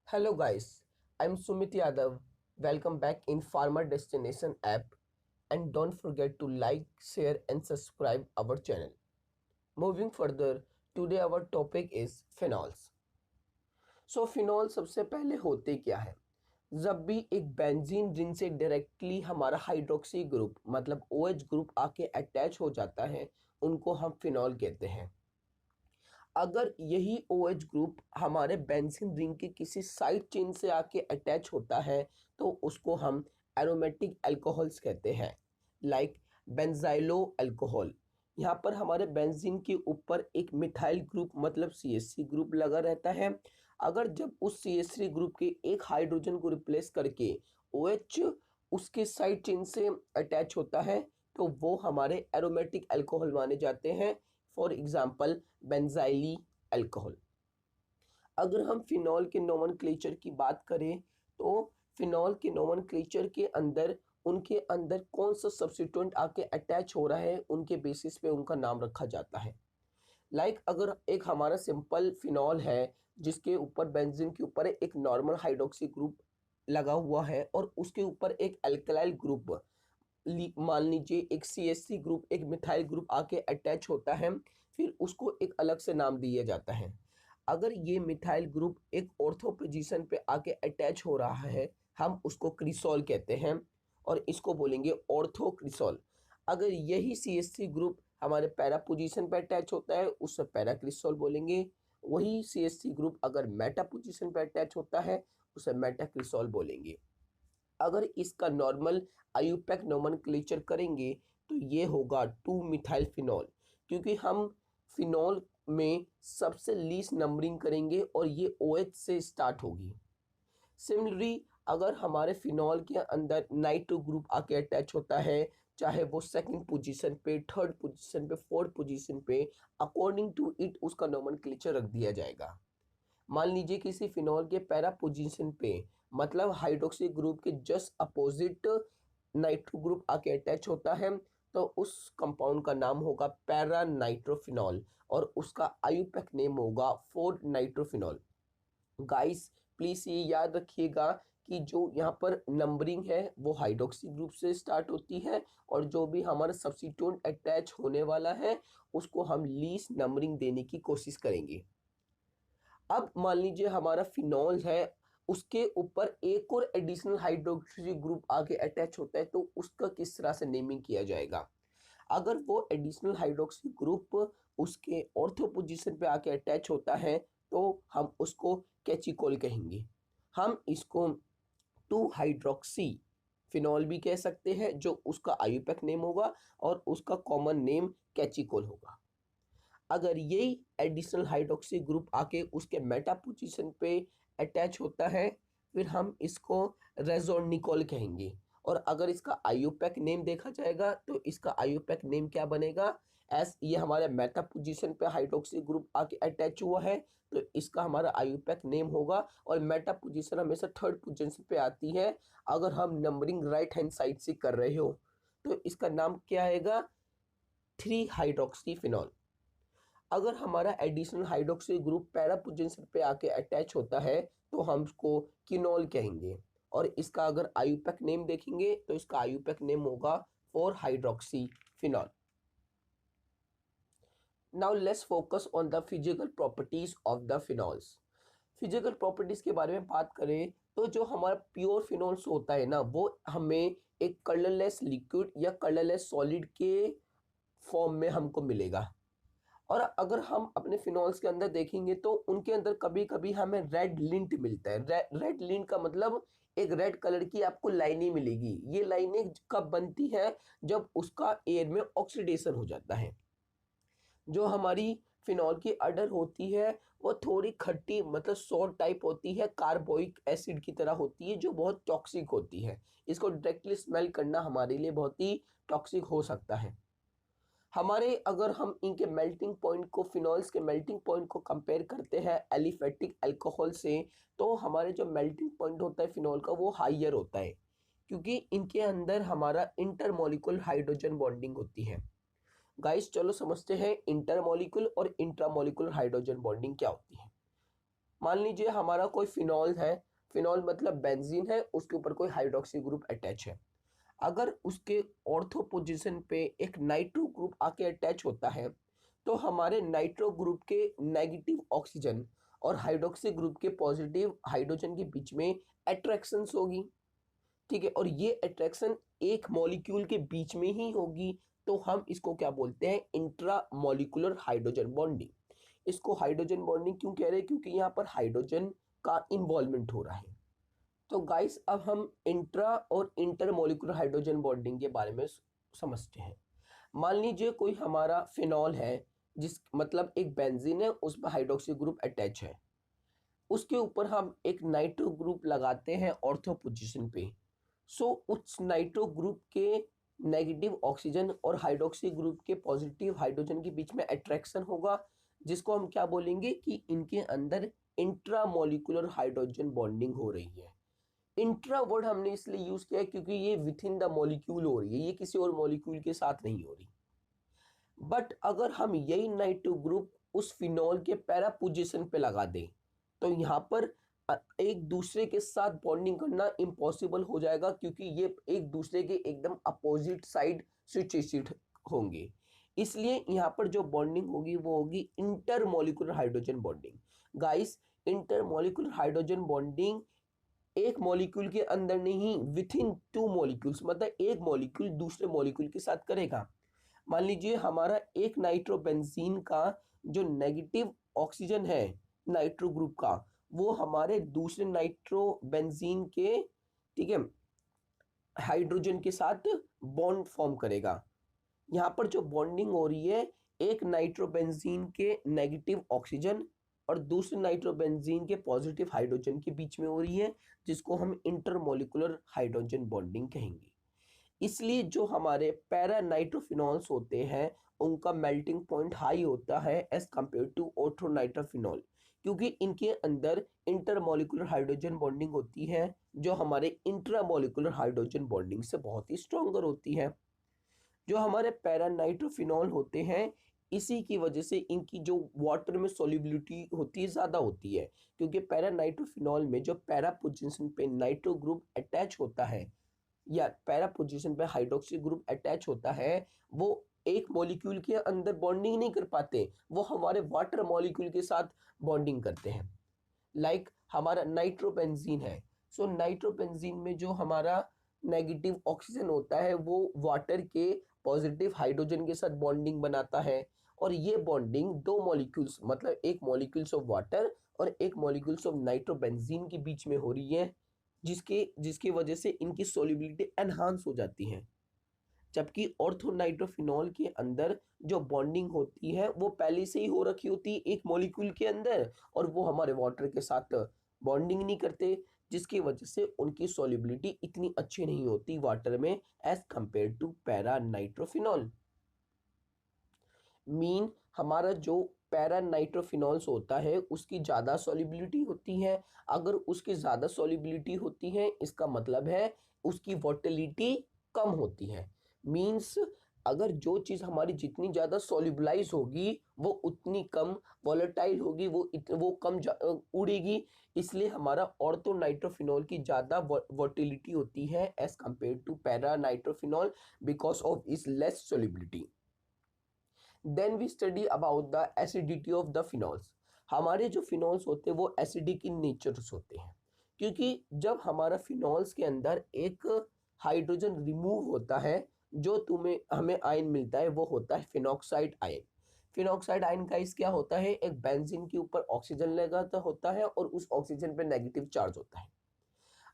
Hello guys, I'm Sumit Yadav. Welcome back in Farmer Destination app and don't forget to like, share and subscribe our channel. Moving further, today our topic is phenols. So phenol सबसे पहले होते क्या है? जब भी एक benzene ring से directly हमारा हाइड्रोक्सी ग्रुप मतलब OH ग्रुप आके अटैच हो जाता है, उनको हम फिनॉल कहते हैं। अगर यही OH ग्रुप हमारे बेंजीन रिंग के किसी साइड चेन से आके अटैच होता है तो उसको हम एरोमेटिक अल्कोहल्स कहते हैं, लाइक बेंजाइलो अल्कोहल। यहाँ पर हमारे बेंजीन के ऊपर एक मिथाइल ग्रुप मतलब CH3 ग्रुप लगा रहता है। अगर जब उस CH3 ग्रुप के एक हाइड्रोजन को रिप्लेस करके OH उसके साइड चेन से अटैच होता है तो वो हमारे एरोमेटिक अल्कोहल माने जाते हैं। For example benzyl alcohol. अगर हम फिनॉल के नोमेनक्लेचर की बात करें तो फिनॉल के नोमेनक्लेचर के अंदर उनके अंदर कौन सा सब्स्टिट्यूएंट आके अटैच हो रहा है उनके बेसिस पे उनका नाम रखा जाता है। लाइक अगर एक हमारा सिंपल फिनॉल है जिसके ऊपर बेंजीन के ऊपर एक नॉर्मल हाइड्रोक्सी ग्रुप लगा हुआ है और उसके ऊपर एक अल्कलाइल ग्रुप मान लीजिए एक CH3 ग्रुप एक मिथाइल ग्रुप आके अटैच होता है, फिर उसको एक अलग से नाम दिया जाता है। अगर ये मिथाइल ग्रुप एक ऑर्थो पोजीशन पे आके अटैच हो रहा है, हम उसको क्रिसॉल कहते हैं और इसको बोलेंगे ऑर्थो क्रिसॉल। अगर यही CH3 ग्रुप हमारे पैरा पोजीशन पे अटैच होता है उससे पैरा क्रिसॉल बोलेंगे। वही CH3 ग्रुप अगर मेटा पोजीशन पे अटैच होता है उसे मेटा क्रिसॉल बोलेंगे। अगर इसका नॉर्मल आयुपैक नोमेनक्लेचर करेंगे तो ये होगा 2 मिथाइल फिनॉल, क्योंकि हम फिनॉल में सबसे लीस्ट नंबरिंग करेंगे और ये OH से स्टार्ट होगी। सिमिलरली अगर हमारे फिनॉल के अंदर नाइट्रो ग्रुप आके अटैच होता है, चाहे वो सेकंड पोजीशन पे, थर्ड पोजीशन पे, फोर्थ पोजीशन पे, अकॉर्डिंग टू इट उसका नोमेनक्लेचर रख दिया जाएगा। मान लीजिए किसी फिनॉल के पैरा पोजीशन पे मतलब हाइड्रोक्सी ग्रुप के जस्ट अपोजिट नाइट्रो ग्रुप आके अटैच होता है तो उस कंपाउंड का नाम होगा पैरा नाइट्रोफिनॉल और उसका आयुपैक नेम होगा 4 नाइट्रोफिनॉल। गाइस प्लीज ये याद रखिएगा कि जो यहाँ पर नंबरिंग है वो हाइड्रोक्सी ग्रुप से स्टार्ट होती है और जो भी हमारा सब्स्टिट्यूएंट अटैच होने वाला है उसको हम लीस्ट नंबरिंग देने की कोशिश करेंगे। अब मान लीजिए हमारा फिनॉल है, उसके ऊपर एक और एडिशनल हाइड्रोक्सी ग्रुप आके अटैच होता है तो उसका किस तरह से नेमिंग किया जाएगा। अगर वो एडिशनल हाइड्रोक्सी ग्रुप उसके ऑर्थो पोजीशन पे आके अटैच होता है तो हम उसको कैचिकोल कहेंगे। हम इसको 2 हाइड्रोक्सी फिनॉल भी कह सकते हैं जो उसका आयुपैक नेम होगा और उसका कॉमन नेम कैचिकोल होगा। अगर यही एडिशनल हाइड्रोक्सी ग्रुप आके उसके मेटा पोजीशन पे अटैच होता है फिर हम इसको रेजोनिकोल कहेंगे। और अगर इसका आयुपैक नेम देखा जाएगा तो इसका आयुपैक नेम क्या बनेगा, एस ये हमारे मेटा पोजीशन पे हाइड्रोक्सी ग्रुप आके अटैच हुआ है तो इसका हमारा आयुपैक नेम होगा और मेटा पोजीशन हमेशा थर्ड पोजीशन पे आती है। अगर हम नंबरिंग राइट हैंड साइड से कर रहे हो तो इसका नाम क्या आएगा, 3 हाइड्रोक्सी फिनॉल। अगर हमारा additional hydroxy group para position पे आके अटैच होता है तो हम उसको किनोल कहेंगे और इसका अगर आयुपैक नेम देखेंगे तो इसका आयुपैक नेम होगा 4 hydroxy phenol. Now let's focus on the physical properties of the phenols. Physical properties के बारे में बात करें तो जो हमारा प्योर फिनॉल्स होता है ना वो हमें एक कलरलेस लिक्विड या कलरलेस सॉलिड के फॉर्म में हमको मिलेगा। और अगर हम अपने फिनॉल्स के अंदर देखेंगे तो उनके अंदर कभी कभी हमें रेड लिंट मिलता है। रेड लिंट का मतलब एक रेड कलर की आपको लाइनें मिलेगी। ये लाइनें कब बनती है, जब उसका एयर में ऑक्सीडेशन हो जाता है। जो हमारी फिनॉल की अडर होती है वो थोड़ी खट्टी मतलब सोर टाइप होती है, कार्बोइक एसिड की तरह होती है जो बहुत टॉक्सिक होती है। इसको डायरेक्टली स्मेल करना हमारे लिए बहुत ही टॉक्सिक हो सकता है। हमारे अगर हम इनके मेल्टिंग पॉइंट को फिनॉल्स के मेल्टिंग पॉइंट को कंपेयर करते हैं एलिफेटिक अल्कोहल से तो हमारे जो मेल्टिंग पॉइंट होता है फिनॉल का वो हाइयर होता है, क्योंकि इनके अंदर हमारा इंटरमोलिकुलर हाइड्रोजन बॉन्डिंग होती है। गाइस चलो समझते हैं इंटरमोलिकुलर और इंट्रामोलिकुलर हाइड्रोजन बॉन्डिंग क्या होती है। मान लीजिए हमारा कोई फिनॉल है, फिनॉल मतलब बेंजीन है, उसके ऊपर कोई हाइड्रोक्सी ग्रुप अटैच है। अगर उसके ऑर्थो पोजीशन पे एक नाइट्रो ग्रुप आके अटैच होता है तो हमारे नाइट्रो ग्रुप के नेगेटिव ऑक्सीजन और हाइड्रोक्सी ग्रुप के पॉजिटिव हाइड्रोजन के बीच में अट्रैक्शन होगी। ठीक है, और ये अट्रैक्शन एक मॉलिक्यूल के बीच में ही होगी, तो हम इसको क्या बोलते हैं, इंट्रा मॉलिक्यूलर हाइड्रोजन बॉन्डिंग। इसको हाइड्रोजन बॉन्डिंग क्यों कह रहे हैं, क्योंकि यहाँ पर हाइड्रोजन का इन्वॉल्वमेंट हो रहा है। तो गाइस अब हम इंट्रा और इंटर मॉलिक्यूलर हाइड्रोजन बॉन्डिंग के बारे में समझते हैं। मान लीजिए कोई हमारा फिनॉल है, जिस मतलब एक बेंजीन है, उस पर हाइड्रोक्सी ग्रुप अटैच है, उसके ऊपर हम एक नाइट्रो ग्रुप लगाते हैं ऑर्थो पोजीशन पे। सो उस नाइट्रो ग्रुप के नेगेटिव ऑक्सीजन और हाइड्रोक्सी ग्रुप के पॉजिटिव हाइड्रोजन के बीच में अट्रैक्शन होगा, जिसको हम क्या बोलेंगे कि इनके अंदर इंट्रा मॉलिक्यूलर हाइड्रोजन बॉन्डिंग हो रही है। इंट्रा वर्ड हमने इसलिए यूज किया है क्योंकि ये विथ इन द मॉलिक्यूल हो रही है, ये किसी और मॉलिक्यूल के साथ नहीं हो रही। बट अगर हम यही नाइट्रो ग्रुप उस फिनॉल के पैरा पोजीशन पे लगा दें तो यहाँ पर एक दूसरे के साथ बॉन्डिंग करना इम्पॉसिबल हो जाएगा, क्योंकि ये एक दूसरे के एकदम अपोजिट साइड सिचुएटेड होंगे। इसलिए यहाँ पर जो बॉन्डिंग होगी वो होगी intermolecular hydrogen bonding. Guys, intermolecular hydrogen bonding एक मॉलिक्यूल के अंदर नहीं, विथ इन टू मॉलिक्यूल्स, मतलब एक मॉलिक्यूल दूसरे मॉलिक्यूल के साथ करेगा। मान लीजिए हमारा एक नाइट्रोबेंजीन का जो नेगेटिव ऑक्सीजन है नाइट्रो ग्रुप का, वो हमारे दूसरे नाइट्रोबेंजीन के, ठीक है, हाइड्रोजन के साथ बॉन्ड फॉर्म करेगा। यहाँ पर जो बॉन्डिंग हो रही है, एक नाइट्रोबेंजीन के नेगेटिव ऑक्सीजन और दूसरे नाइट्रोबेंजीन के पॉजिटिव हाइड्रोजन के बीच में हो रही है, जिसको हम इंटरमॉलिक्यूलर हाइड्रोजन बॉन्डिंग कहेंगे। इसलिए जो हमारे पैरा नाइट्रोफिनॉल्स होते हैं उनका मेल्टिंग पॉइंट हाई होता है एज कंपेयर टू ऑर्थोनाइट्रोफिनॉल, क्योंकि इनके अंदर इंटरमॉलिक्यूलर हाइड्रोजन बॉन्डिंग होती है जो हमारे इंट्रामॉलिक्यूलर हाइड्रोजन बॉन्डिंग से बहुत ही स्ट्रॉन्गर होती है। जो हमारे पैरा नाइट्रोफिनॉल होते हैं, इसी की वजह से इनकी जो वाटर में सोल्यूबिलिटी होती है ज़्यादा होती है, क्योंकि पैरा नाइट्रोफिनॉल में जो पैरा पोजीशन पे नाइट्रो ग्रुप अटैच होता है या पैरा पोजीशन पे हाइड्रोक्सी ग्रुप अटैच होता है, वो एक मॉलिक्यूल के अंदर बॉन्डिंग नहीं कर पाते, वो हमारे वाटर मॉलिक्यूल के साथ बॉन्डिंग करते हैं। लाइक हमारा नाइट्रोबेंजीन है, सो नाइट्रोबेंजीन में जो हमारा नेगेटिव ऑक्सीजन होता है वो वाटर के पॉजिटिव हाइड्रोजन के साथ बॉन्डिंग बनाता है, और ये बॉन्डिंग दो मॉलिक्यूल्स मतलब एक मॉलिक्यूल्स ऑफ वाटर और एक मॉलिक्यूल्स ऑफ नाइट्रोबेंजीन के बीच में हो रही है, जिसके जिसकी वजह से इनकी सोल्युबिलिटी एनहांस हो जाती है। जबकि ऑर्थोनाइट्रोफिनॉल के अंदर जो बॉन्डिंग होती है वो पहले से ही हो रखी होती है एक मॉलिक्यूल के अंदर, और वो हमारे वाटर के साथ बॉन्डिंग नहीं करते, जिसकी वजह से उनकी सॉल्युबिलिटी इतनी अच्छी नहीं होती वाटर में as compare to para nitrophenol. Mean हमारा जो पैरा नाइट्रोफिनॉल्स होता है उसकी ज़्यादा सॉल्युबिलिटी होती है। अगर उसकी ज़्यादा सॉल्युबिलिटी होती है इसका मतलब है उसकी वोटिलिटी कम होती है। मीन्स अगर जो चीज़ हमारी जितनी ज़्यादा सॉल्युबलाइज होगी वो उतनी कम वॉलेटाइल होगी, वो कम उड़ेगी। इसलिए हमारा ऑर्थो नाइट्रोफिनॉल की ज़्यादा वोटिलिटी होती है as compare to para nitrophenol because of इस less solubility. Then we study about the acidity of the phenols. हमारे जो फिनॉल्स होते हैं वो एसिडिक इन नेचर्स होते हैं, क्योंकि जब हमारा फिनॉल्स के अंदर एक हाइड्रोजन रिमूव होता है, जो तुम्हें हमें आयन मिलता है वो होता है फिनॉक्साइड आयन। फिनॉक्साइड आयन का इस क्या होता है, एक बेंजीन के ऊपर ऑक्सीजन लगाता होता है और उस ऑक्सीजन पे नेगेटिव चार्ज होता है।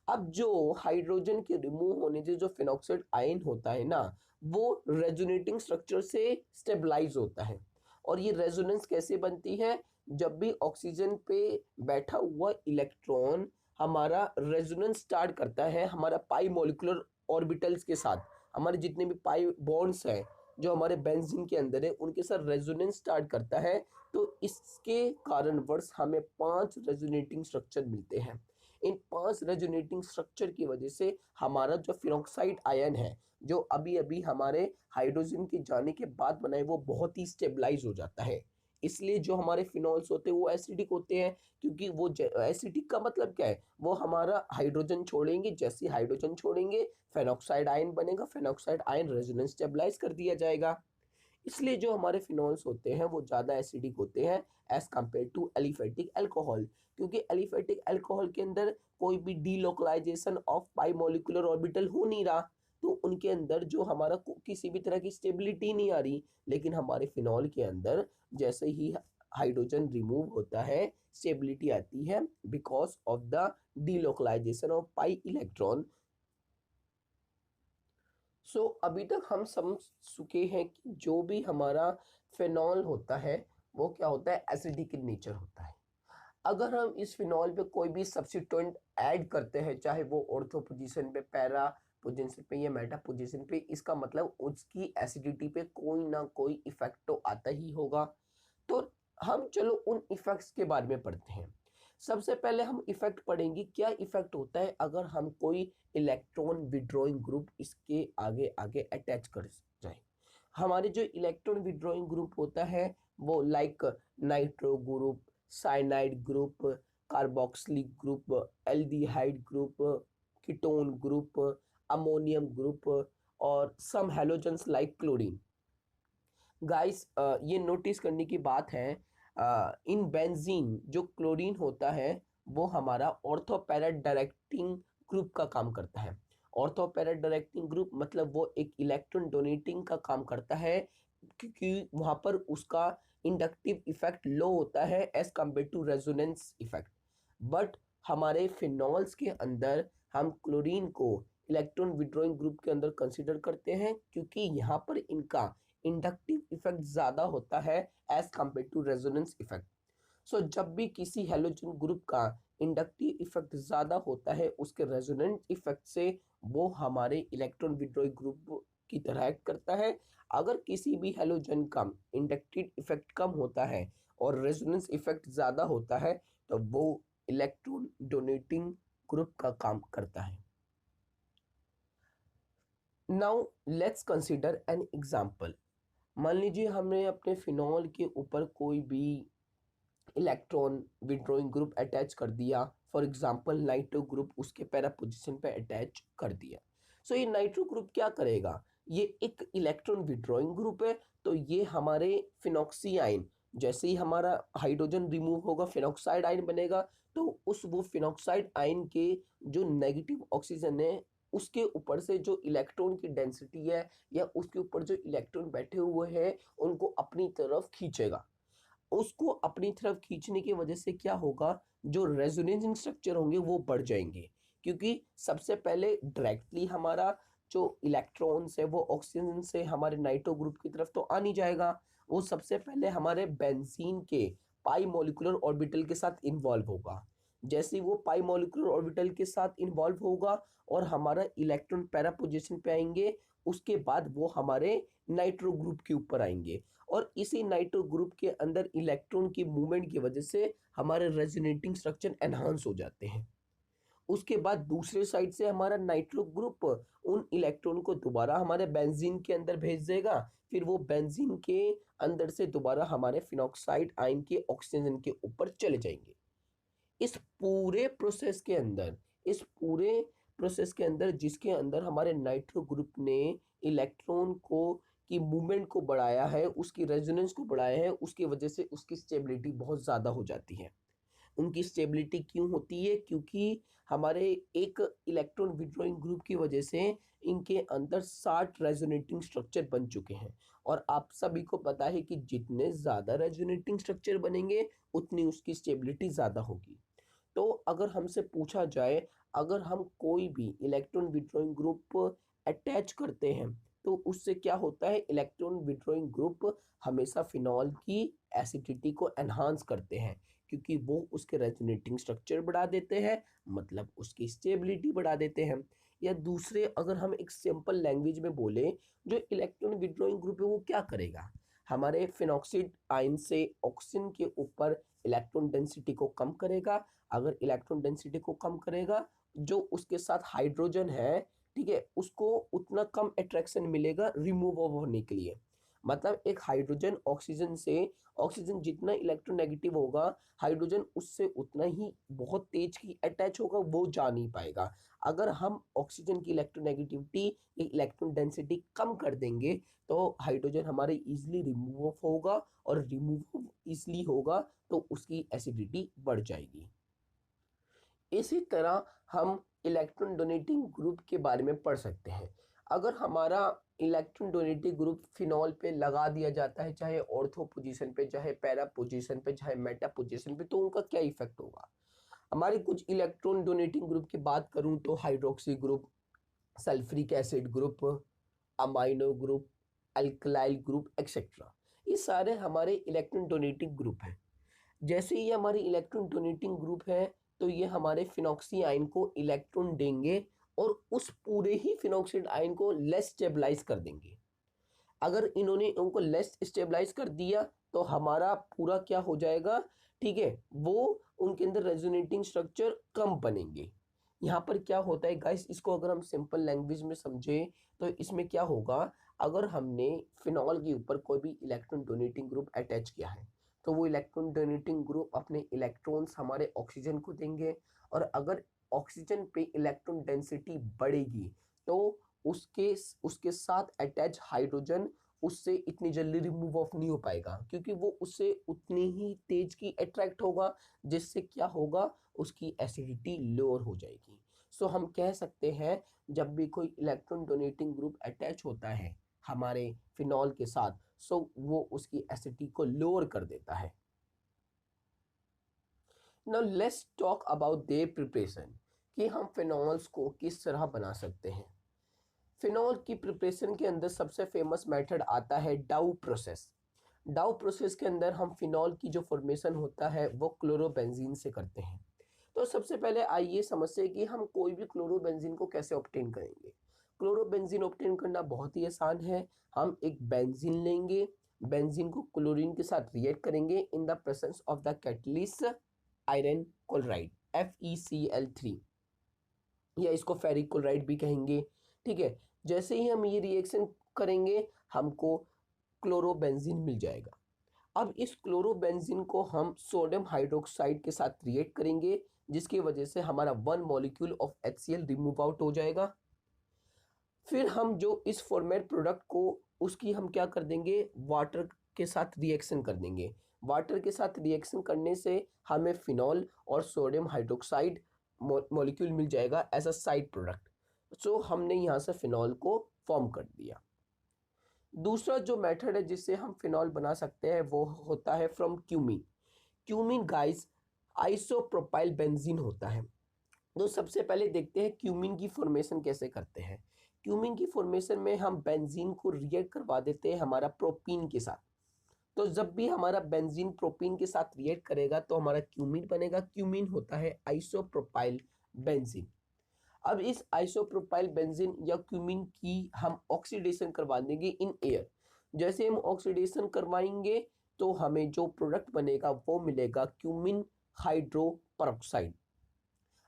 अब जो हाइड्रोजन के रिमूव होने से जो फिनॉक्साइड आयन होता है ना, वो रेजोनेटिंग स्ट्रक्चर से स्टेबलाइज होता है। और ये रेजोनेंस कैसे बनती है, जब भी ऑक्सीजन पे बैठा हुआ इलेक्ट्रॉन हमारा रेजोनेंस स्टार्ट करता है हमारा पाई मॉलिक्यूलर ऑर्बिटल्स के साथ, हमारे जितने भी पाई बॉन्ड्स हैं जो हमारे बेंजीन के अंदर है उनके साथ रेजोनेंस स्टार्ट करता है, तो इसके कारणवश हमें 5 रेजोनेटिंग स्ट्रक्चर मिलते हैं। इन 5 रेजोनेटिंग स्ट्रक्चर की वजह से हमारा जो फिनॉक्साइड आयन है, जो अभी अभी हमारे हाइड्रोजन के जाने के बाद बना है, वो बहुत ही स्टेबलाइज हो जाता है। इसलिए जो हमारे फिनॉल्स होते हैं वो एसिडिक होते हैं, क्योंकि वो एसिडिक का मतलब क्या है, वो हमारा हाइड्रोजन छोड़ेंगे, जैसे हाइड्रोजन छोड़ेंगे फेनॉक्साइड आयन बनेगा, फेनॉक्साइड आयन रेजोनेंस स्टेबलाइज कर दिया जाएगा। इसलिए जो हमारे फिनॉल्स होते हैं वो ज़्यादा एसिडिक होते हैं as compare to aliphatic alcohol, क्योंकि एलिफेटिक अल्कोहल के अंदर कोई भी delocalisation of pi molecular orbital हो नहीं रहा, तो उनके अंदर जो हमारा किसी भी तरह की स्टेबिलिटी नहीं आ रही। लेकिन हमारे फिनॉल के अंदर जैसे ही हाइड्रोजन रिमूव होता है स्टेबिलिटी आती है, because of the delocalisation of pi electron. अभी तक हम समझ चुके हैं कि जो भी हमारा फिनॉल होता है वो क्या होता है, एसिडिक इन नेचर होता है। अगर हम इस फिनॉल पे कोई भी सब्स्टिट्यूएंट ऐड करते हैं, चाहे वो ऑर्थो पोजीशन पे, पैरा पोजीशन पे या मेटा पोजीशन पे, इसका मतलब उसकी एसिडिटी पे कोई ना कोई इफेक्ट तो आता ही होगा। तो हम चलो उन इफेक्ट्स के बारे में पढ़ते हैं। सबसे पहले हम इफेक्ट पढ़ेंगे, क्या इफेक्ट होता है अगर हम कोई इलेक्ट्रॉन विड्रॉइंग ग्रुप इसके आगे आगे अटैच कर जाए। हमारे जो इलेक्ट्रॉन विड्रॉइंग ग्रुप होता है वो like nitro group, cyanide group, carboxylic group, aldehyde group, ketone group, ammonium group और सम हैलोजेंस लाइक क्लोरीन। गाइस ये नोटिस करने की बात है, इन बेंजीन जो क्लोरीन होता है वो हमारा ऑर्थो पैरा डायरेक्टिंग ग्रुप का काम करता है। ऑर्थो पैरा डायरेक्टिंग ग्रुप मतलब वो एक इलेक्ट्रॉन डोनेटिंग का काम करता है, क्योंकि वहां पर उसका इंडक्टिव इफेक्ट लो होता है as compare to resonance effect. But हमारे फिनॉल्स के अंदर हम क्लोरीन को इलेक्ट्रॉन विड्रॉइंग ग्रुप के अंदर कंसिडर करते हैं, क्योंकि यहाँ पर इनका इंडक्टिव इफेक्ट ज्यादा होता है as compare to resonance effect. जब भी किसी हेलोजन ग्रुप का इंडक्टिव इफेक्ट ज्यादा होता है उसके रेजोनेंट इफेक्ट से, वो हमारे इलेक्ट्रॉन विड्रॉइंग ग्रुप की तरह एक्ट करता है। अगर किसी भी हेलोजन का इंडक्टिव इफेक्ट कम होता है और रेजोनेंस इफेक्ट ज्यादा होता है, तो वो इलेक्ट्रॉन डोनेटिंग ग्रुप का काम करता है। Now let's consider an example. मान लीजिए हमने अपने फिनॉल के ऊपर कोई भी इलेक्ट्रॉन विड्रॉइंग ग्रुप अटैच कर दिया, फॉर एग्जांपल नाइट्रो ग्रुप उसके पैरा पोजीशन पे अटैच कर दिया। ये नाइट्रो ग्रुप क्या करेगा, ये एक इलेक्ट्रॉन विड्रॉइंग ग्रुप है, तो ये हमारे फिनॉक्सी आयन, जैसे ही हमारा हाइड्रोजन रिमूव होगा फिनॉक्साइड आयन बनेगा, तो उस वो फिनॉक्साइड आयन के जो नेगेटिव ऑक्सीजन है उसके ऊपर से जो इलेक्ट्रॉन की डेंसिटी है या उसके ऊपर जो इलेक्ट्रॉन बैठे हुए हैं उनको अपनी तरफ खींचेगा। उसको अपनी तरफ खींचने की वजह से क्या होगा, जो रेजोनेंस स्ट्रक्चर होंगे वो बढ़ जाएंगे, क्योंकि सबसे पहले डायरेक्टली हमारा जो इलेक्ट्रॉन्स है वो ऑक्सीजन से हमारे नाइट्रो ग्रुप की तरफ तो आ नहीं जाएगा, वो सबसे पहले हमारे बेंजीन के पाई मॉलिक्यूलर ऑर्बिटल के साथ इन्वॉल्व होगा। जैसे ही वो पाई मॉलिक्यूलर ऑर्बिटल के साथ इन्वॉल्व होगा और हमारा इलेक्ट्रॉन पैरा पोजीशन पे आएंगे, उसके बाद वो हमारे नाइट्रो ग्रुप के ऊपर आएंगे, और इसी नाइट्रो ग्रुप के अंदर इलेक्ट्रॉन की मूवमेंट की वजह से हमारे रेजोनेटिंग स्ट्रक्चर एनहांस हो जाते हैं। उसके बाद दूसरे साइड से हमारा नाइट्रो ग्रुप उन इलेक्ट्रॉन को दोबारा हमारे बेंजीन के अंदर भेज देगा, फिर वो बेंजीन के अंदर से दोबारा हमारे फिनॉक्साइड आयन के ऑक्सीजन के ऊपर चले जाएंगे। इस पूरे प्रोसेस के अंदर इस पूरे प्रोसेस के अंदर जिसके अंदर हमारे नाइट्रो ग्रुप ने इलेक्ट्रॉन को की मूवमेंट को बढ़ाया है, उसकी रेजोनेंस को बढ़ाया है, उसकी वजह से उसकी स्टेबिलिटी बहुत ज़्यादा हो जाती है। उनकी स्टेबिलिटी क्यों होती है, क्योंकि हमारे एक इलेक्ट्रॉन विड्रॉइंग ग्रुप की वजह से इनके अंदर 60 रेजोनेटिंग स्ट्रक्चर बन चुके हैं, और आप सभी को पता है कि जितने ज़्यादा रेजोनेटिंग स्ट्रक्चर बनेंगे उतनी उसकी स्टेबिलिटी ज़्यादा होगी। तो अगर हमसे पूछा जाए, अगर हम कोई भी इलेक्ट्रॉन विड्रॉइंग ग्रुप अटैच करते हैं तो उससे क्या होता है, इलेक्ट्रॉन विड्रॉइंग ग्रुप हमेशा फिनॉल की एसिडिटी को एनहांस करते हैं, क्योंकि वो उसके रेजोनेटिंग स्ट्रक्चर बढ़ा देते हैं, मतलब उसकी स्टेबिलिटी बढ़ा देते हैं। या दूसरे अगर हम एक सिंपल लैंग्वेज में बोले, जो इलेक्ट्रॉन विड्रॉइंग ग्रुप है वो क्या करेगा, हमारे फिनॉक्साइड आयन से ऑक्सीजन के ऊपर इलेक्ट्रॉन डेंसिटी को कम करेगा। अगर इलेक्ट्रॉन डेंसिटी को कम करेगा, जो उसके साथ हाइड्रोजन है, ठीक है, उसको उतना कम अट्रैक्शन मिलेगा रिमूव होने के लिए। मतलब एक हाइड्रोजन ऑक्सीजन से, ऑक्सीजन जितना इलेक्ट्रोनेगेटिव होगा, हाइड्रोजन उससे उतना ही बहुत तेज की अटैच होगा, वो जा नहीं पाएगा। अगर हम ऑक्सीजन की इलेक्ट्रोनेगेटिविटी, इलेक्ट्रॉन डेंसिटी कम कर देंगे तो हाइड्रोजन हमारे इजीली रिमूव होगा, और रिमूव इजीली होगा तो उसकी एसिडिटी बढ़ जाएगी। इसी तरह हम इलेक्ट्रॉन डोनेटिंग ग्रुप के बारे में पढ़ सकते हैं। अगर हमारा इलेक्ट्रॉन डोनेटिंग ग्रुप फिनॉल पे लगा दिया जाता है, चाहे ऑर्थो पोजीशन पे, चाहे पैरा पोजीशन पे, चाहे मेटा पोजीशन पे, तो उनका क्या इफेक्ट होगा। हमारे कुछ इलेक्ट्रॉन डोनेटिंग ग्रुप की बात करूं तो hydroxy group, sulphuric acid group, amino group, alkyl group etcetera, ये सारे हमारे इलेक्ट्रॉन डोनेटिंग ग्रुप हैं। जैसे ही हमारे इलेक्ट्रॉन डोनेटिंग ग्रुप है, तो ये हमारे फिनॉक्सी आयन को इलेक्ट्रॉन देंगे और उस पूरे ही फिनॉक्साइड आयन को लेस स्टेबलाइज कर देंगे। अगर इन्होंने उनको लेस स्टेबलाइज कर दिया तो हमारा पूरा क्या हो जाएगा, ठीक है, वो उनके अंदर रेजोनेटिंग स्ट्रक्चर कम बनेंगे। यहाँ पर क्या होता है गाइस, इसको अगर हम सिंपल लैंग्वेज में समझे तो इसमें क्या होगा, अगर हमने फिनॉल के ऊपर कोई भी इलेक्ट्रॉन डोनेटिंग ग्रुप अटैच किया है, तो वो इलेक्ट्रॉन डोनेटिंग ग्रुप अपने इलेक्ट्रॉन्स हमारे ऑक्सीजन को देंगे, और अगर ऑक्सीजन पे इलेक्ट्रॉन डेंसिटी बढ़ेगी तो उसके उसके साथ अटैच हाइड्रोजन उससे इतनी जल्दी रिमूव ऑफ नहीं हो पाएगा, क्योंकि वो उससे उतनी ही तेज की अट्रैक्ट होगा, जिससे क्या होगा, उसकी एसिडिटी लोअर हो जाएगी। सो हम कह सकते हैं जब भी कोई इलेक्ट्रॉन डोनेटिंग ग्रुप अटैच होता है हमारे फिनॉल के साथ, सो वो उसकी एसिडिटी को लोअर कर देता है। Now let's talk about their preparation, कि हम फिनॉल्स को किस तरह बना सकते हैं। फिनॉल की प्रिपरेशन के अंदर सबसे फेमस मेथड आता है डाउ प्रोसेस। डाउ प्रोसेस के अंदर हम फिनॉल की जो फॉर्मेशन होता है वो क्लोरोबेंजीन से करते हैं। तो सबसे पहले आइए समझते हैं कि हम कोई भी क्लोरोबेंजीन को कैसे ऑब्टेन करेंगे। क्लोरोबेंजीन ऑब्टेन करना बहुत ही आसान है। हम एक बेंजीन लेंगे, बेंजीन को क्लोरीन के साथ रिएक्ट करेंगे in the presence of the catalyst iron chloride FeCl3, या इसको फेरिक क्लोराइड भी कहेंगे। ठीक है, जैसे ही हम ये रिएक्शन करेंगे हमको क्लोरोबेंजीन मिल जाएगा। अब इस क्लोरोबेंजीन को हम सोडियम हाइड्रोक्साइड के साथ रिएक्ट करेंगे, जिसकी वजह से हमारा one molecule of HCl remove out हो जाएगा। फिर हम जो इस फॉर्मेट प्रोडक्ट को, उसकी हम क्या कर देंगे, वाटर के साथ रिएक्शन कर देंगे। वाटर के साथ रिएक्शन करने से हमें फिनॉल और सोडियम हाइड्रोक्साइड मॉलिक्यूल मिल जाएगा एज अ साइड प्रोडक्ट। सो हमने यहाँ से फिनॉल को फॉर्म कर दिया। दूसरा जो मेथड है जिससे हम फिनॉल बना सकते हैं वो होता है from cumene. Cumene guys isopropyl benzene होता है। तो सबसे पहले देखते हैं क्यूमीन की फॉर्मेशन कैसे करते हैं। क्यूमीन की फॉर्मेशन में हम बेंजीन को रिएक्ट करवा देते हैं हमारा प्रोपीन के साथ। तो जब भी हमारा बेंजीन प्रोपीन के साथ रिएक्ट करेगा तो हमारा क्यूमीन बनेगा। क्यूमीन होता है आइसोप्रोपाइल बेंजीन। अब इस आइसोप्रोपाइल बेंजीन या क्यूमीन की हम ऑक्सीडेशन करवा देंगे इन एयर। जैसे हम ऑक्सीडेशन करवाएंगे तो हमें जो प्रोडक्ट बनेगा वो मिलेगा क्यूमीन हाइड्रो परऑक्साइड।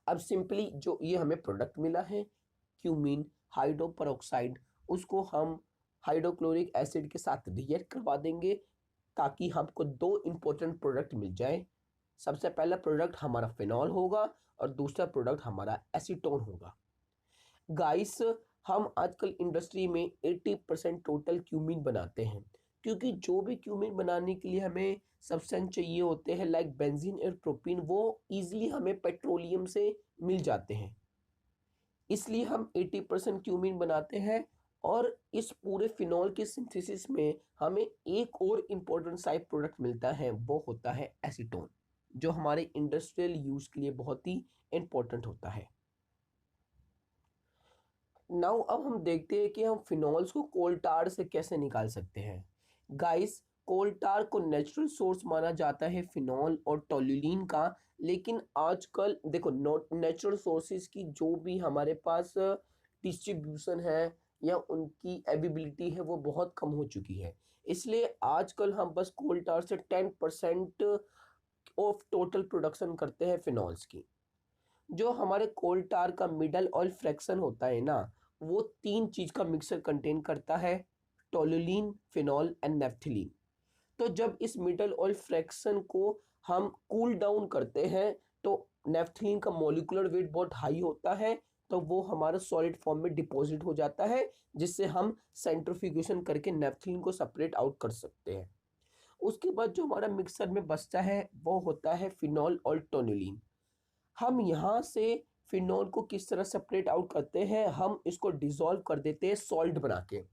अब सिंपली जो ये हमें प्रोडक्ट मिला है क्यूमीन हाइड्रो परऑक्साइड, उसको हम हाइड्रोक्लोरिक एसिड के साथ रिएक्ट करवा देंगे ताकि हमको दो इंपॉर्टेंट प्रोडक्ट मिल जाए। सबसे पहला प्रोडक्ट हमारा फिनॉल होगा और दूसरा प्रोडक्ट हमारा एसीटोन होगा। गाइस, हम आजकल इंडस्ट्री में 80% टोटल क्यूमीन बनाते हैं, क्योंकि जो भी क्यूमीन बनाने के लिए हमें सब्सटेंस चाहिए होते हैं लाइक बेंजीन और प्रोपीन, वो इजीली हमें पेट्रोलियम से मिल जाते हैं। इसलिए हम 80% क्यूमीन बनाते हैं। और इस पूरे फिनॉल के सिंथेसिस में हमें एक और इम्पोर्टेंट साइड प्रोडक्ट मिलता है, वो होता है एसीटोन, जो हमारे इंडस्ट्रियल यूज के लिए बहुत ही इंपॉर्टेंट होता है। नाउ अब हम देखते हैं कि हम फिनॉल्स को कोल टार से कैसे निकाल सकते हैं। गाइस, कोल टार को नेचुरल सोर्स माना जाता है फिनॉल और टोल्यूलिन का, लेकिन आजकल देखो नेचुरल सोर्सेज की जो भी हमारे पास डिस्ट्रीब्यूशन है या उनकी अवेबिलिटी है वो बहुत कम हो चुकी है। इसलिए आजकल हम बस कोल टार से 10% ऑफ टोटल प्रोडक्शन करते हैं फिनॉल्स की। जो हमारे कोल टार का मिडल ऑयल फ्रैक्शन होता है ना, वो तीन चीज का मिक्सर कंटेन करता है। टोलुलिन, फिनॉल एंड नेफ्थलीन। तो जब इस मिडल ऑयल फ्रैक्शन को हम कूल डाउन करते हैं तो नेफ्थलीन का मॉलिक्यूलर वेट बहुत हाई होता है, तो वो हमारा सॉलिड फॉर्म में डिपॉजिट हो जाता है, जिससे हम सेंट्रीफ्यूगेशन करके नेफ्थलीन को सेपरेट आउट कर सकते हैं। उसके बाद जो हमारा मिक्सर में बचता है वो होता है फिनॉल और टोनुलिन। हम यहाँ से फिनॉल को किस तरह सेपरेट आउट करते हैं, हम इसको डिसॉल्व कर देते हैं सॉल्ट बना के।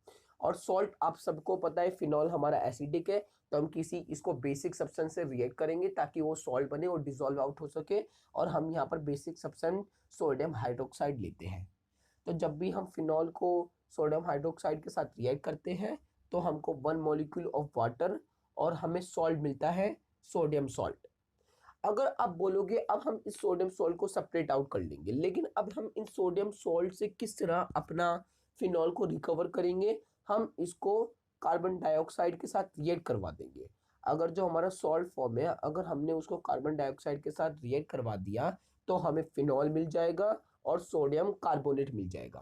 और सॉल्ट आप सबको पता है फिनॉल हमारा एसिडिक है, तो हम किसी इसको बेसिक सब्सटेंस से रिएक्ट करेंगे ताकि वो सॉल्ट बने और डिसॉल्व आउट हो सके। और हम यहाँ पर बेसिक सब्सटेंस सोडियम हाइड्रोक्साइड लेते हैं। तो जब भी हम फिनॉल को सोडियम हाइड्रोक्साइड के साथ रिएक्ट करते हैं तो हमको 1 मॉलिक्यूल ऑफ वाटर और हमें सॉल्ट मिलता है, सोडियम सॉल्ट। अगर आप बोलोगे अब हम इस सोडियम सॉल्ट को सेपरेट आउट कर लेंगे, लेकिन अब हम इन सोडियम सॉल्ट से किस तरह अपना फिनॉल को रिकवर करेंगे, हम इसको कार्बन डाइऑक्साइड के साथ रिएक्ट करवा देंगे। अगर जो हमारा सॉल्ट फॉर्म है, अगर हमने उसको कार्बन डाइऑक्साइड के साथ रिएक्ट करवा दिया तो हमें फिनॉल मिल जाएगा और सोडियम कार्बोनेट मिल जाएगा।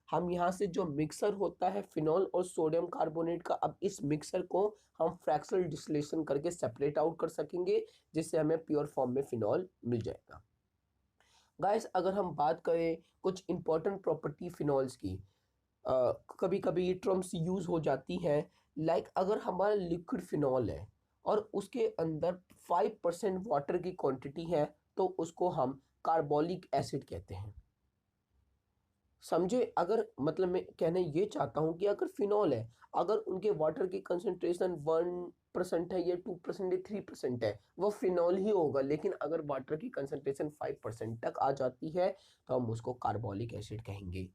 हम यहाँ से जो मिक्सर होता है फिनॉल और सोडियम कार्बोनेट का, अब इस मिक्सर को हम फ्रैक्शनल डिस्टिलेशन करके सेपरेट आउट कर सकेंगे, जिससे हमें प्योर फॉर्म में फिनॉल मिल जाएगा। गाइस, अगर हम बात करें कुछ इंपॉर्टेंट प्रॉपर्टी फिनॉल्स की, कभी कभी ये टर्म्स यूज हो जाती हैं। लाइक अगर हमारा लिक्विड फिनॉल है और उसके अंदर 5% वाटर की क्वांटिटी है तो उसको हम कार्बोलिक एसिड कहते हैं। समझे? अगर मतलब मैं कहने ये चाहता हूँ कि अगर फिनॉल है, अगर उनके वाटर की कंसंट्रेशन 1% है या 2% या 3% है, वो फिनॉल ही होगा। लेकिन अगर वाटर की कंसंट्रेशन 5% तक आ जाती है तो हम उसको कार्बोलिक एसिड कहेंगे।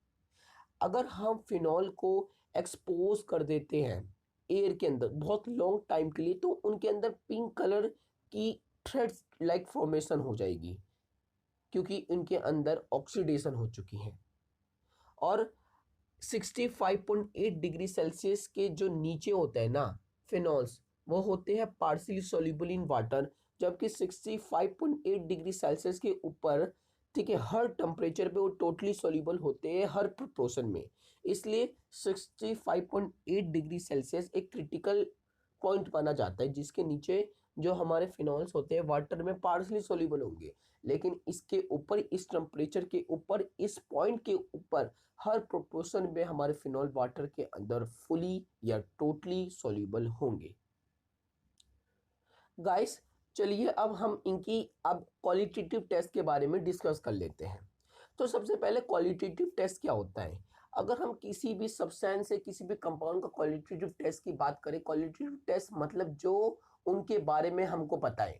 अगर हम फिनॉल को एक्सपोज कर देते हैं एयर के अंदर बहुत लॉन्ग टाइम के लिए, तो उनके अंदर पिंक कलर की थ्रेड्स लाइक फॉर्मेशन हो जाएगी, क्योंकि उनके अंदर ऑक्सीडेशन हो चुकी है। और 65.8 डिग्री सेल्सियस के जो नीचे होते हैं ना फिनॉल्स, वो होते हैं पार्शियली सॉल्युबल इन वाटर, जबकि 65.8 डिग्री सेल्सियस के ऊपर, ठीक है, हर टेम्परेचर पे वो टोटली सॉल्युबल होते हैं हर प्रोपोर्शन में। इसलिए 65.8 डिग्री सेल्सियस एक क्रिटिकल पॉइंट माना जाता है जिसके नीचे जो हमारे फिनॉल्स होते हैं वाटर में पार्शियली सॉल्युबल होंगे। लेकिन इसके ऊपर, इस टेम्परेचर के ऊपर, इस पॉइंट के ऊपर हर प्रोपोर्शन में हमारे फिनॉल वाटर के अंदर फुली या टोटली सॉल्युबल होंगे। गाइस, चलिए अब हम इनकी अब क्वालिटेटिव टेस्ट के बारे में डिस्कस कर लेते हैं। तो सबसे पहले क्वालिटेटिव टेस्ट क्या होता है? अगर हम किसी भी सब्सटेंस से, किसी भी कंपाउंड का क्वालिटेटिव टेस्ट की बात करें, क्वालिटेटिव टेस्ट मतलब जो उनके बारे में हमको पता है।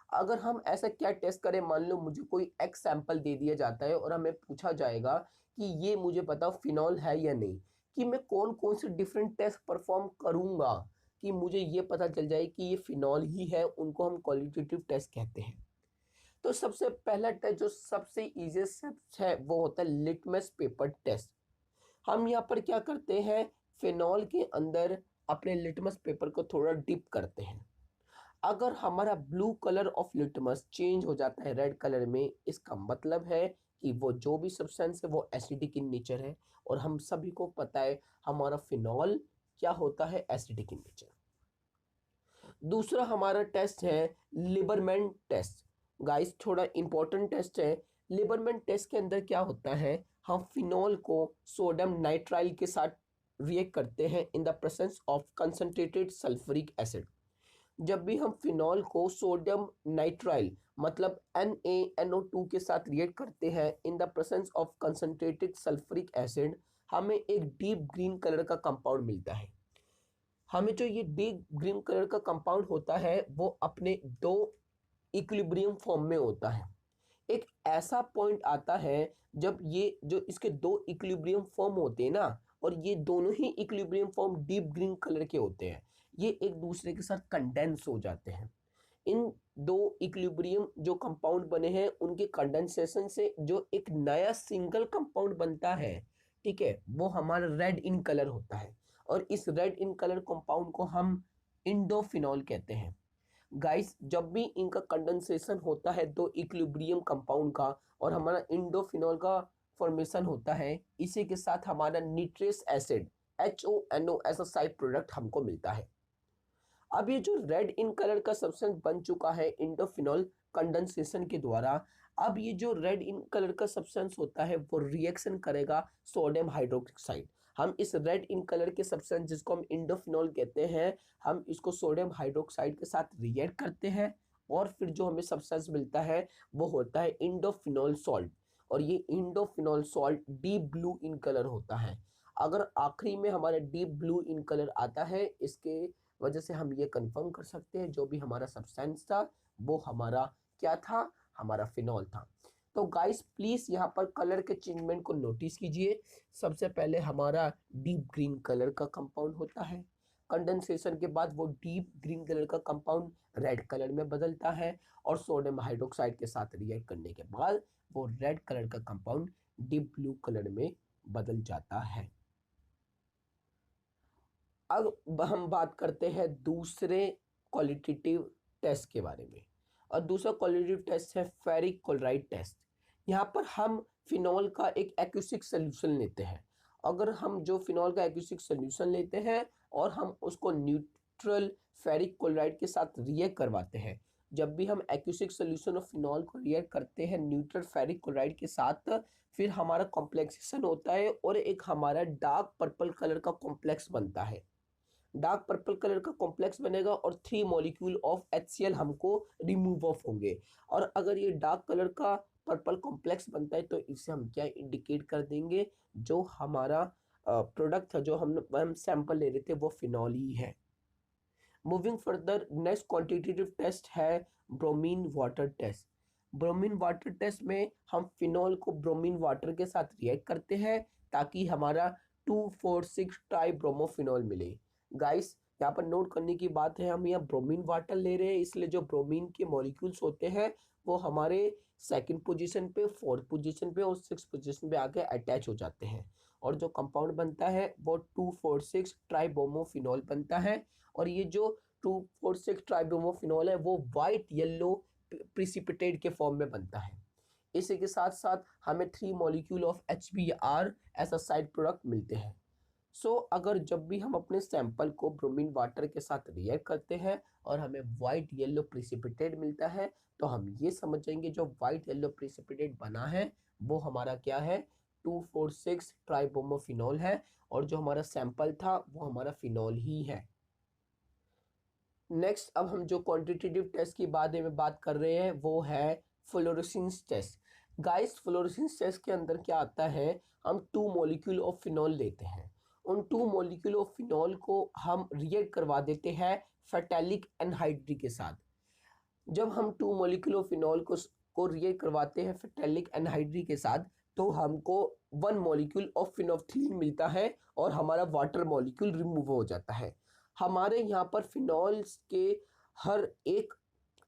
अगर हम ऐसा क्या टेस्ट करें, मान लो मुझे कोई एक्स सैंपल दे दिया जाता है और हमें पूछा जाएगा कि ये मुझे बताओ फिनॉल है या नहीं, कि मैं कौन कौन से डिफरेंट टेस्ट परफॉर्म करूंगा कि मुझे ये पता चल जाए कि ये फिनॉल ही है, उनको हम क्वालिटेटिव टेस्ट कहते हैं। तो सबसे पहला टेस्ट जो सबसे इजीएस्ट है वो होता है लिटमस पेपर टेस्ट। हम यहाँ पर क्या करते हैं, फिनॉल के अंदर अपने लिटमस पेपर को थोड़ा डिप करते हैं। अगर हमारा blue colour of litmus change हो जाता है रेड कलर में, इसका मतलब है कि वो जो भी सब्सटेंस है वो एसिडिक इन नेचर है। और हम सभी को पता है हमारा फिनॉल क्या होता है, एसिडिक इन नेचर। दूसरा हमारा टेस्ट है लिबरमैन टेस्ट। गाइस, थोड़ा इंपॉर्टेंट टेस्ट है। लिबरमैन टेस्ट के अंदर क्या होता है, हम फिनॉल को सोडियम नाइट्राइल के साथ रिएक्ट करते हैं in the presence of concentrated sulphuric acid. जब भी हम फिनॉल को सोडियम नाइट्राइल मतलब NaNO2 के साथ रिएक्ट करते हैं in the presence of concentrated sulphuric acid, हमें एक डीप ग्रीन कलर का कंपाउंड मिलता है। हमें जो ये डीप ग्रीन कलर का कंपाउंड होता है वो अपने दो इक्विलिब्रियम फॉर्म में होता है। एक ऐसा पॉइंट आता है जब ये जो इसके दो इक्विलिब्रियम फॉर्म होते हैं ना, और ये दोनों ही equilibrium form deep green colour के होते हैं, ये एक दूसरे के साथ कंडेंस हो जाते हैं। इन दो इक्विलिब्रियम जो कंपाउंड बने हैं उनके कंडेंसेशन से जो एक नया सिंगल कंपाउंड बनता है, ठीक है, वो हमारा रेड इन कलर होता है। और इस रेड इन कलर कंपाउंड को हम इंडोफिनॉल कहते हैं। गाइस, जब भी इनका कंडेंसेशन होता है दो इक्विलिब्रियम कंपाउंड का और हमारा इंडोफिनॉल का फॉर्मेशन होता है, इसी के साथ हमारा निट्रियस एसिड HONO ऐसा साइड प्रोडक्ट हमको मिलता है। अब ये जो रेड इन कलर का सब्सटेंस बन चुका है इंडोफिनॉल कंडेंसेशन के द्वारा, अब ये जो रेड इन कलर का सब्सटेंस होता है वो रिएक्शन करेगा सोडियम हाइड्रोक्साइड। हम इस रेड इन कलर के सब्सटेंस जिसको हम इंडोफिनॉल कहते हैं, हम इसको सोडियम हाइड्रोक्साइड के साथ रिएक्ट करते हैं और फिर जो हमें सब्सटेंस मिलता है वो होता है इंडोफिनॉल सॉल्ट। और ये indophenol salt deep blue in colour होता है। अगर आखिरी में हमारा डीप ब्लू इन कलर आता है, इसके वजह से हम ये कंफर्म कर सकते हैं जो भी हमारा सब्सटेंस था वो हमारा क्या था, हमारा फिनॉल था। तो गाइस प्लीज यहाँ पर कलर के चेंजमेंट को नोटिस कीजिए। सबसे पहले हमारा डीप ग्रीन कलर का कंपाउंड होता है, कंडेंसेशन के बाद वो डीप ग्रीन कलर का कंपाउंड रेड कलर में बदलता है और सोडियम हाइड्रोक्साइड के साथ रिएक्ट करने के बाद वो रेड कलर का कंपाउंड डीप ब्लू कलर में बदल जाता है। अब हम बात करते हैं दूसरे क्वालिटेटिव टेस्ट के बारे में, और दूसरा क्वालिटेटिव टेस्ट है फेरिक क्लोराइड टेस्ट। यहाँ पर हम फिनॉल का एक एक्यूसिक सोल्यूशन लेते हैं। अगर हम जो फिनॉल का एक्यूसिक सोल्यूशन लेते हैं और हम उसको न्यूट्रल फेरिक क्लोराइड के साथ रिएक्ट करवाते हैं, जब भी हम एक्यूसिक सोल्यूशन ऑफ फिनॉल को रिएक्ट करते हैं न्यूट्रल फेरिक क्लोराइड के साथ, फिर हमारा कॉम्प्लेक्सेशन होता है और एक हमारा डार्क पर्पल कलर का कॉम्प्लेक्स बनता है। डार्क पर्पल कलर का कॉम्प्लेक्स बनेगा और 3 मॉलिक्यूल ऑफ HCl हमको रिमूव ऑफ होंगे। और अगर ये डार्क कलर का पर्पल कॉम्प्लेक्स बनता है तो इसे हम क्या इंडिकेट कर देंगे, जो हमारा प्रोडक्ट था, जो हम सैंपल ले रहे थे, वो फिनॉल ही है। Moving further, next quantitative test है bromine water test. Bromine water test में हम फिनॉल को ब्रोमीन वाटर के साथ रिएक्ट करते हैं ताकि हमारा 2,4,6 ट्राई ब्रोमोफिनॉल मिले। गाइस यहाँ पर नोट करने की बात है, हम यहाँ ब्रोमीन वाटर ले रहे हैं, इसलिए जो ब्रोमीन के मॉलिक्यूल्स होते हैं वो हमारे सेकंड पोजीशन पे, फोर्थ पोजीशन पे और सिक्स पोजीशन पे आके अटैच हो जाते हैं और जो कंपाउंड बनता है वो 2,4,6 ट्राइब्रोमोफिनॉल बनता है। और ये जो 2,4,6 ट्राइब्रोमोफिनॉल है वो वाइट येलो प्रिसिपिटेट के फॉर्म में बनता है। इसी के साथ साथ हमें 3 मॉलिक्यूल ऑफ HBr ऐसा साइड प्रोडक्ट मिलते हैं। अगर जब भी हम अपने सैंपल को ब्रोमीन वाटर के साथ रिएक्ट करते हैं और हमें वाइट येलो प्रिसिपिटेट मिलता है, तो हम ये समझेंगे जो वाइट येलो प्रिसिपिटेट बना है वो हमारा क्या है, 2,4,6 ट्राइब्रोमोफिनॉल है और जो हमारा सैंपल था वो हमारा फिनॉल ही है। नेक्स्ट अब हम जो क्वांटिटेटिव टेस्ट की बारे में बात कर रहे हैं वो है fluorescence test. Guys fluorescence test के अंदर क्या आता है, हम 2 मॉलिक्यूल ऑफ फिनॉल लेते हैं, उन 2 मॉलिक्यूल ऑफ फिनॉल को हम रिएक्ट करवा देते हैं फेटालिक एनहाइड्री के साथ। जब हम 2 मॉलिक्यूल ऑफ फिनॉल को रिएक्ट करवाते हैं फेटालिक एनहाइड्री के साथ, तो हमको 1 मॉलिक्यूल ऑफ फिनोल्फथलीन मिलता है और हमारा वाटर मॉलिक्यूल रिमूव हो जाता है। हमारे यहाँ पर फिनॉल्स के हर एक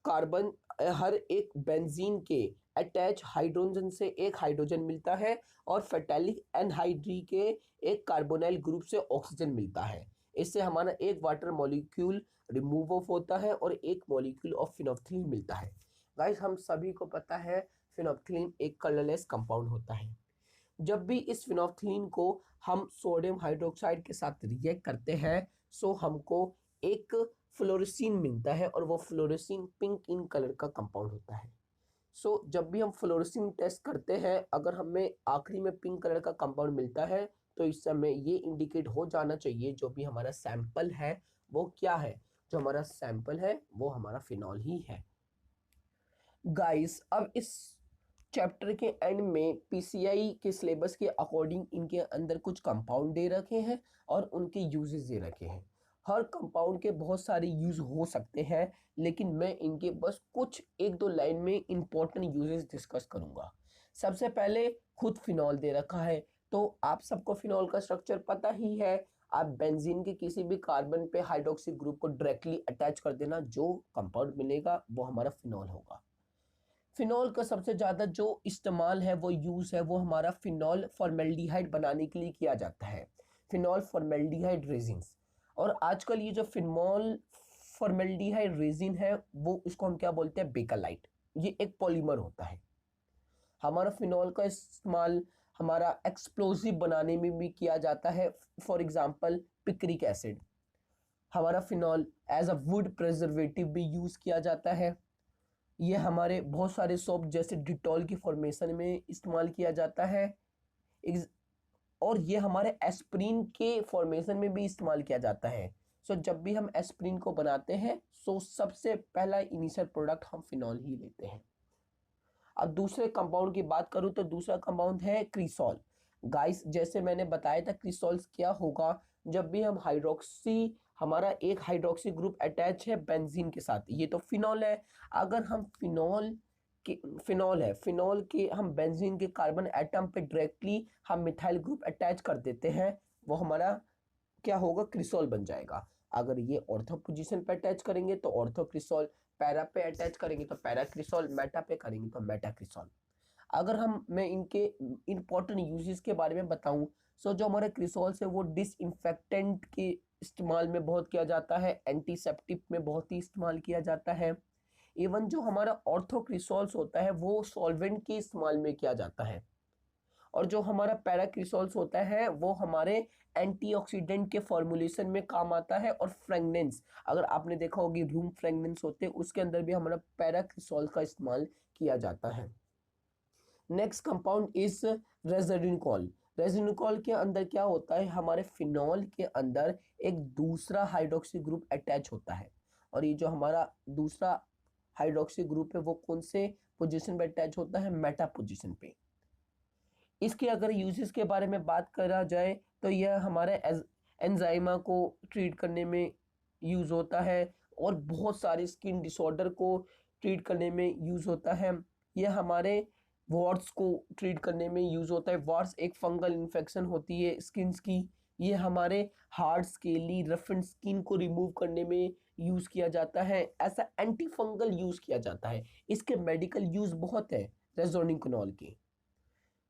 कार्बन, हर एक बेंजीन के अटैच हाइड्रोजन से एक हाइड्रोजन मिलता है और फेटालिक एनहाइड्री के एक कार्बोनाइल ग्रुप से ऑक्सीजन मिलता है। इससे हमारा एक वाटर मॉलिक्यूल रिमूव ऑफ होता है और एक मॉलिक्यूल ऑफ फिनोल्फथलीन मिलता है। गाइस हम सभी को पता है फिनोल्फथलीन एक कलरलेस कंपाउंड होता है। जब भी इस फिनोल्फथलीन को हम सोडियम हाइड्रोक्साइड के साथ रिएक्ट करते हैं, हमको एक फ्लोरेसीन मिलता है और वो फ्लोरेसीन पिंक इन कलर का कंपाउंड होता है। जब भी हम फ्लोरेसीन टेस्ट करते हैं, अगर हमें आखिरी में पिंक कलर का कंपाउंड मिलता है तो इस समय ये इंडिकेट हो जाना चाहिए जो भी हमारा सैंपल है वो क्या है, जो हमारा सैंपल है वो हमारा फिनॉल ही है। गाइस अब इस चैप्टर के एंड में PCI के सिलेबस के अकॉर्डिंग इनके अंदर कुछ कंपाउंड दे रखे हैं और उनके यूजेस दे रखे हैं। हर कंपाउंड के बहुत सारे यूज हो सकते हैं, लेकिन मैं इनके बस कुछ 1-2 लाइन में इंपॉर्टेंट यूजेस डिस्कस करूंगा। सबसे पहले खुद फिनॉल दे रखा है, तो आप सबको फिनॉल का स्ट्रक्चर पता ही है। आप बेंजीन के किसी भी कार्बन पे हाइड्रोक्सी ग्रुप को डायरेक्टली अटैच कर देना, जो कंपाउंड मिलेगा वो हमारा फिनॉल होगा। फिनॉल का सबसे ज़्यादा जो इस्तेमाल है वो यूज़ है वो हमारा फिनॉल फॉर्मेल्डिहाइड बनाने के लिए किया जाता है, फिनॉल फॉर्मेल्डिहाइड रेजिन्स। और आजकल ये जो फिनॉल फॉर्मेल्डिहाइड रेजिन है वो इसको हम क्या बोलते हैं, बेकालाइट। ये एक पॉलीमर होता है। हमारा फिनॉल का इस्तेमाल हमारा एक्सप्लोजिव बनाने में भी किया जाता है। For example picric acid. हमारा phenol as a wood preservative भी यूज़ किया जाता है। ये हमारे बहुत सारे सोप जैसे डिटॉल की फॉर्मेशन में इस्तेमाल किया जाता है। और ये हमारे एस्प्रिन के फॉर्मेशन में भी इस्तेमाल किया जाता है। सो जब भी हम एस्प्रिन को बनाते हैं सो सबसे पहला इनिशियल प्रोडक्ट हम फिनॉल ही लेते हैं। अब दूसरे कंपाउंड की बात करूं तो दूसरा कंपाउंड है क्रिसॉल। गाइस जैसे मैंने बताया था क्रिसॉल क्या होगा, जब भी हम हाइड्रोक्सी, हमारा एक हाइड्रोक्सी ग्रुप अटैच है बेंजीन के साथ, ये तो फिनॉल है। अगर हम फिनॉल के हम बेंजीन के कार्बन एटम पे डायरेक्टली हम मिथाइल ग्रुप अटैच कर देते हैं, वो हमारा क्या होगा, क्रिसॉल बन जाएगा। अगर ये ऑर्थो पोजीशन पे अटैच करेंगे तो ऑर्थो क्रिसॉल, पैरा पे अटैच करेंगे तो पैरा क्रिसॉल, मेटा पे करेंगे तो मेटा क्रिसॉल। अगर मैं इनके इंपॉर्टेंट यूजेस के बारे में बताऊं, सो जो हमारे क्रिसॉल्स है वो डिसइंफेक्टेंट के इस्तेमाल में बहुत किया जाता है, एंटीसेप्टिक में बहुत ही इस्तेमाल किया जाता है। इवन जो हमारा ऑर्थो क्रिसॉल्स होता है वो सॉल्वेंट के इस्तेमाल में किया जाता है। और जो हमारा पैराक्रिसॉल्स होता है वो हमारे एंटीऑक्सीडेंट के फॉर्मुलेशन में काम आता है। और फ्रेगनेंस, अगर आपने देखा होगी रूम फ्रेगनेंस होते हैं उसके अंदर भी हमारा पैराक्रिसॉल का इस्तेमाल किया जाता है। Next compound is resorcinol. Resorcinol के अंदर क्या होता है, हमारे फिनॉल के अंदर एक दूसरा हाइड्रोक्सी ग्रुप अटैच होता है। और ये जो हमारा दूसरा हाइड्रोक्सी ग्रुप है वो कौन से पोजीशन पे अटैच होता है, मेटा पोजीशन पे। इसके अगर यूजेस के बारे में बात करा जाए तो यह हमारे एंजाइमा को ट्रीट करने में यूज़ होता है और बहुत सारे स्किन डिसऑर्डर को ट्रीट करने में यूज़ होता है। यह हमारे वॉर्ड्स को ट्रीट करने में यूज़ होता है। वॉर्ड्स एक फंगल इन्फेक्शन होती है स्किन्स की, ये हमारे हार्ड स्केली रफेंड स्किन को रिमूव करने में यूज़ किया जाता है। ऐसा एंटी फंगल यूज़ किया जाता है। इसके मेडिकल यूज़ बहुत है रेजोनिकनॉल के।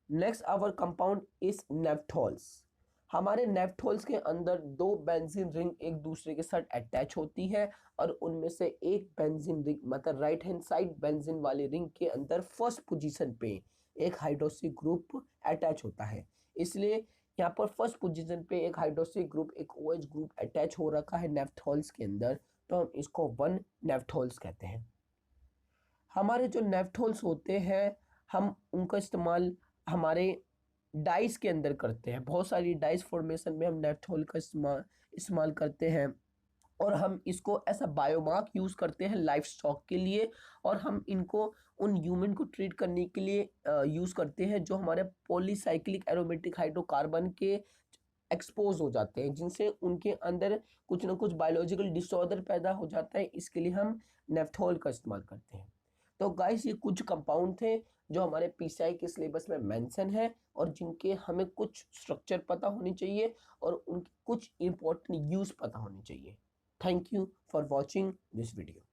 Next our compound is naphthols. हमारे नेफ्थॉल्स के अंदर दो बेंजीन रिंग एक दूसरे के साथ अटैच होती है और उनमें से एक बेंजीन रिंग मतलब राइट हैंड साइड बेंजीन वाले रिंग के अंदर फर्स्ट पोजीशन पे एक हाइड्रोक्सी ग्रुप अटैच होता है। इसलिए यहाँ पर फर्स्ट पोजीशन पे एक हाइड्रोक्सी ग्रुप, एक OH ग्रुप अटैच हो रखा है नेफ्थॉल्स के अंदर, तो हम इसको वन नेफ्थॉल्स कहते हैं। हमारे जो नेफ्थॉल्स होते हैं हम उनका इस्तेमाल हमारे डाइस के अंदर करते हैं। बहुत सारी डाइस फॉर्मेशन में हम नेफ्थॉल का इस्तेमाल करते हैं। और हम इसको ऐसा बायोमार्क यूज़ करते हैं लाइफ स्टॉक के लिए। और हम इनको उन ह्यूमन को ट्रीट करने के लिए यूज़ करते हैं जो हमारे पॉलीसाइक्लिक एरोमेटिक हाइड्रोकार्बन के एक्सपोज हो जाते हैं, जिनसे उनके अंदर कुछ ना कुछ बायोलॉजिकल डिसऑर्डर पैदा हो जाता है। इसके लिए हम नेफ्थॉल का इस्तेमाल करते हैं। तो गाइस ये कुछ कंपाउंड थे जो हमारे PCI के सिलेबस में मेंशन है और जिनके हमें कुछ स्ट्रक्चर पता होनी चाहिए और उनकी कुछ इंपॉर्टेंट यूज़ पता होनी चाहिए। Thank you for watching this video.